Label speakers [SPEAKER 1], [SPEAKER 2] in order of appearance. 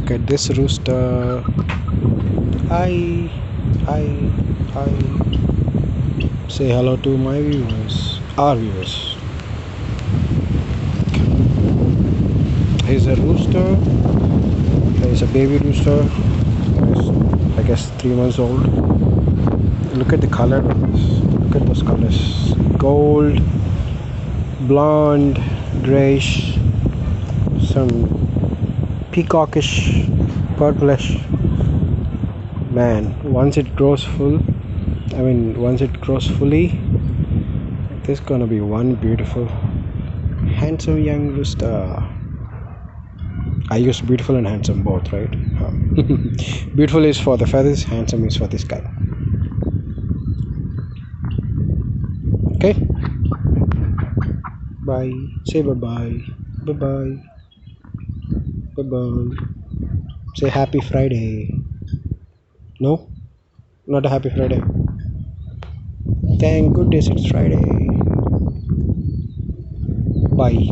[SPEAKER 1] Look at this rooster. Hi, hi, hi. Say hello to my viewers, our viewers. Here's a rooster. Here's a baby rooster. He's, I guess, 3 months old. Look at the color of this. Look at those colors. Gold, blonde, grayish, some peacockish, purplish. Man, once it grows fully, there's gonna be one beautiful, handsome young rooster. I use beautiful and handsome both, right? Beautiful is for the feathers, handsome is for this guy. Okay? Bye. Say bye-bye. Bye-bye. Bye-bye. Say happy Friday. No? Not a happy Friday. Thank goodness it's Friday. Bye.